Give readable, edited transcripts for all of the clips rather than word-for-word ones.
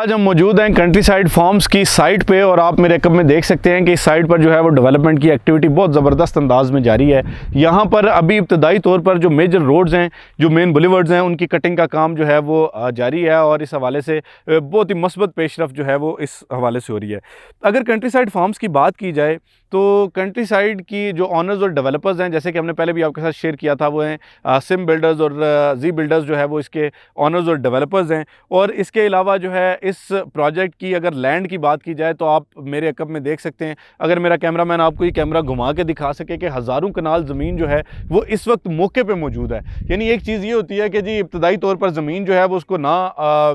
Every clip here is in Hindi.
आज हम मौजूद हैं कंट्री साइड फार्म्स की साइट पे और आप मेरे कब में देख सकते हैं कि इस साइट पर जो है वो डेवलपमेंट की एक्टिविटी बहुत ज़बरदस्त अंदाज में जारी है। यहाँ पर अभी इब्तदाई तौर पर जो मेजर रोड्स हैं, जो मेन बुलेवर्ड्स हैं, उनकी कटिंग का काम जो है वो जारी है और इस हवाले से बहुत ही मस्बत पेशरफ जो है वो इस हवाले से हो रही है। अगर कंट्री साइड फार्म्स की बात की जाए तो कंट्री साइड की जो ऑनर्स और डेवलपर्स हैं, जैसे कि हमने पहले भी आपके साथ शेयर किया था, वो हैं सिम बिल्डर्स और जी बिल्डर्स जो है वो इसके ऑनर्स और डेवलपर्स हैं। और इसके अलावा जो है इस प्रोजेक्ट की अगर लैंड की बात की जाए तो आप मेरे अकब में देख सकते हैं, अगर मेरा कैमरामैन आपको ये कैमरा घुमा के दिखा सके कि हज़ारों कनाल ज़मीन जो है वो इस वक्त मौके पे मौजूद है। यानी एक चीज़ ये होती है कि जी इब्तदाई तौर पर ज़मीन जो है वो उसको ना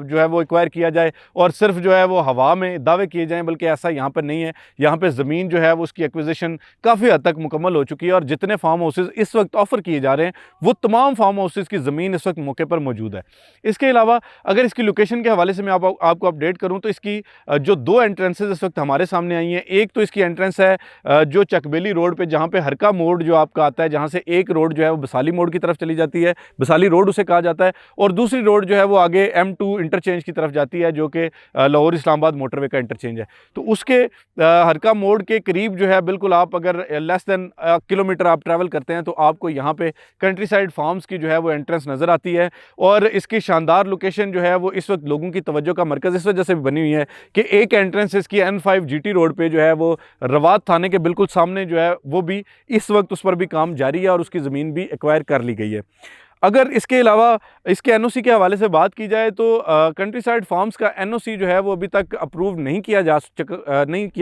जो है वो एक्वायर किया जाए और सिर्फ जो है वो हवा में दावे किए जाएँ, बल्कि ऐसा यहाँ पर नहीं है। यहाँ पर ज़मीन जो है वो उसकी एक्विजिशन काफ़ी हद तक मुकम्मल हो चुकी है और जितने फार्म हाउसेज इस वक्त ऑफ़र किए जा रहे हैं वो तमाम फार्म हाउसेज की ज़मीन इस वक्त मौके पर मौजूद है। इसके अलावा अगर इसकी लोकेशन के हवाले से मैं आपको अपडेट करूं तो इसकी जो दो एंट्रेंसेस इस वक्त हमारे सामने आई हैं, एक तो इसकी एंट्रेंस है जो चकबेली रोड पे, जहां पे हरका मोड़ जो आपका आता है, जहां से एक रोड जो है वो बसाली मोड़ की तरफ चली जाती है, बसाली रोड उसे कहा जाता है, और दूसरी रोड जो है वो आगे M2 इंटरचेंज की तरफ जाती है, जो कि लाहौर इस्लामाबाद मोटरवे का इंटरचेंज है। तो उसके हरका मोड़ के करीब जो है बिल्कुल आप अगर लेस दैन किलोमीटर आप ट्रैवल करते हैं तो आपको यहाँ पे कंट्री साइड फार्म्स की जो है वो एंट्रेंस नज़र आती है। और इसकी शानदार लोकेशन जो है वो इस वक्त लोगों की तवज्जो का मरकज़ इस वजह से भी बनी हुई है कि एक एंट्रेंस इसकी N5 GT रोड पे जो है वो रवात थाने के बिल्कुल सामने जो है वो भी इस वक्त उस पर भी काम जारी है और उसकी ज़मीन भी एक्वायर कर ली गई है। अगर इसके अलावा इसके NOC के हवाले से बात की जाए तो कंट्री साइड फार्म्स का NOC जो है वो अभी तक अप्रूव नहीं किया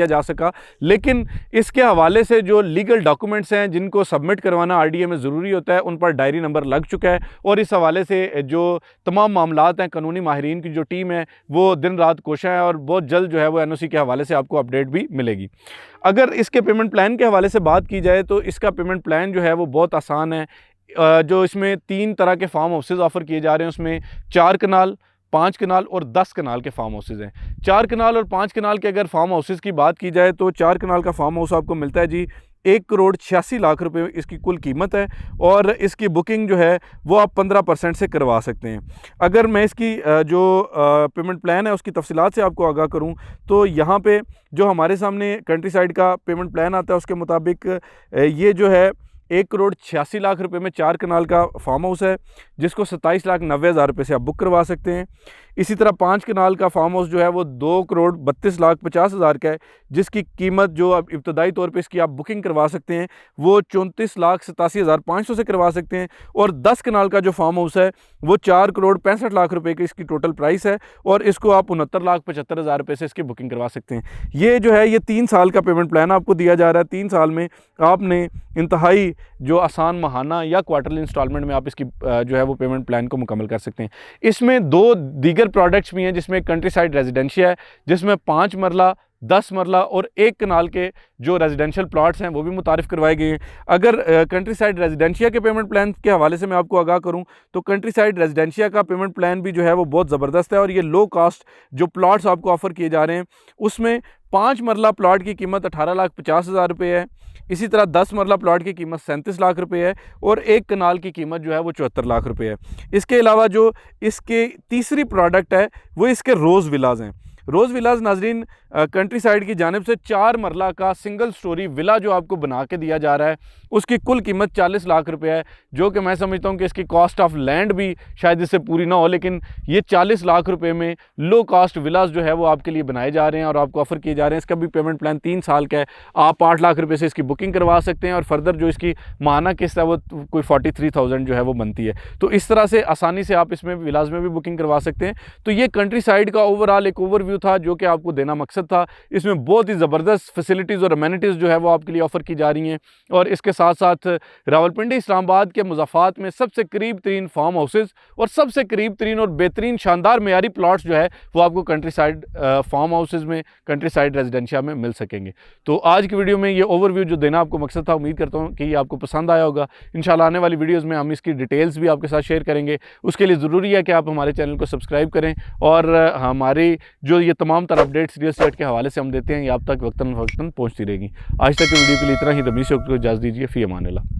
जा सका, लेकिन इसके हवाले से जो लीगल डॉक्यूमेंट्स हैं जिनको सबमिट करवाना RDA में ज़रूरी होता है, उन पर डायरी नंबर लग चुका है और इस हवाले से जो तमाम मामलात हैं, कानूनी माहिरीन की जो टीम है वो दिन रात कोशा है और बहुत जल्द जो है वो NOC के हवाले से आपको अपडेट भी मिलेगी। अगर इसके पेमेंट प्लान के हवाले से बात की जाए तो इसका पेमेंट प्लान जो है वो बहुत आसान है। जो इसमें 3 तरह के फार्म हाउसेज ऑफ़र किए जा रहे हैं, उसमें 4 कनाल, 5 कनाल और 10 कनाल के फार्म हाउसेज हैं। 4 कनाल और 5 कनाल के अगर फार्म हाउसेज की बात की जाए तो 4 कनाल का फार्म हाउस आपको मिलता है जी 1,86,00,000 रुपये इसकी कुल कीमत है और इसकी बुकिंग जो है वो आप 15% से करवा सकते हैं। अगर मैं इसकी जो पेमेंट प्लान है उसकी तफसीलात से आपको आगाह करूं तो यहाँ पे जो हमारे सामने कंट्री साइड का पेमेंट प्लान आता है उसके मुताबिक ये जो है 1,86,00,000 रुपये में 4 कनाल का फार्म हाउस है, जिसको 27,90,000 रुपये से आप बुक करवा सकते हैं। इसी तरह 5 कनाल का फार्म हाउस जो है वो 2,32,50,000 का है, जिसकी कीमत जो अब इब्तदाई तौर पे इसकी आप बुकिंग करवा सकते हैं वो 34,87,500 से करवा सकते हैं। और 10 कनाल का जो फार्म हाउस है वो 4,65,00,000 रुपये की इसकी टोटल प्राइस है और इसको आप 69,75,000 रुपये से इसकी बुकिंग करवा सकते हैं। ये जो है ये 3 साल का पेमेंट प्लान आपको दिया जा रहा है। 3 साल में आपने इंतहाई जो आसान माहाना या क्वार्टरली इंस्टॉलमेंट में आप इसकी जो है वो पेमेंट प्लान को मुकम्मल कर सकते हैं। इसमें 2 दीगर प्रोडक्ट्स भी हैं, जिसमें कंट्री साइड रेजिडेंशिया है, जिसमें 5 मरला, 10 मरला और 1 कनाल के जो रेजिडेंशियल प्लॉट्स हैं वो भी मुतारिफ़ करवाए गए हैं। अगर कंट्री साइड रेजिडेंशिया के पेमेंट प्लान के हवाले से मैं आपको आगाह करूं तो कंट्री साइड रेजिडेंशिया का पेमेंट प्लान भी जो है वो बहुत ज़बरदस्त है और ये लो कास्ट जो प्लॉट्स आपको ऑफ़र किए जा रहे हैं उसमें 5 मरला प्लॉट की कीमत 18,50,000 रुपये है। इसी तरह 10 मरला प्लॉट की कीमत 37 लाख रुपए है और 1 कनाल की कीमत जो है वो 74 लाख रुपए है। इसके अलावा जो इसके तीसरी प्रोडक्ट है वो इसके रोज़ विलाज हैं। रोज़ विलाज नाजरीन कंट्री साइड की जानिब से 4 मरला का सिंगल स्टोरी विला जो आपको बना के दिया जा रहा है उसकी कुल कीमत 40 लाख रुपए है, जो कि मैं समझता हूँ कि इसकी कॉस्ट ऑफ लैंड भी शायद इससे पूरी ना हो, लेकिन ये 40 लाख रुपए में लो कास्ट विलाज जो है वो आपके लिए बनाए जा रहे हैं और आपको ऑफ़र किए जा रहे हैं। इसका भी पेमेंट प्लान 3 साल का है। आप 8 लाख रुपये से इसकी बुकिंग करवा सकते हैं और फर्दर जो इसकी माहाना किस्त है वो कोई 43,000 जो है वो बनती है। तो इस तरह से आसानी से आप इसमें विलाज में भी बुकिंग करवा सकते हैं। तो ये कंट्री साइड का ओवरऑल एक ओवरव्यू था जो कि आपको देना मकसद था। इसमें बहुत ही ज़बरदस्त फैसिलिटीज़ और अमेनिटीज़ जो है वो आपके लिए ऑफ़र की जा रही हैं और इसके साथ साथ रावलपिंडी इस्लामाबाद के मुज़ाफ़ात में सबसे करीब तरीन फार्म हाउसेज़ और सबसे करीब तरीन और बेहतरीन शानदार मेयारी प्लॉट्स जो है वो आपको कंट्री साइड फार्म हाउसेज़ में, कंट्री साइड रेजिडेंशिया में मिल सकेंगे। तो आज की वीडियो में ये ओवरव्यू जो देना आपको मकसद था, उम्मीद करता हूँ कि ये आपको पसंद आया होगा। इंशाल्लाह आने वाली वीडियोज़ में हम इसकी डिटेल्स भी आपके साथ शेयर करेंगे। उसके लिए ज़रूरी है कि आप हमारे चैनल को सब्सक्राइब करें और हमारी जो ये तमाम तरह अपडेट्स रियल एस्टेट के हवाले से हम देते हैं ये आप तक वक्तन पहुँचती रहेगी। आज तक की वीडियो के लिए इतना ही। रमीश को इजाज़त दीजिए। फ़ी अमान अल्लाह।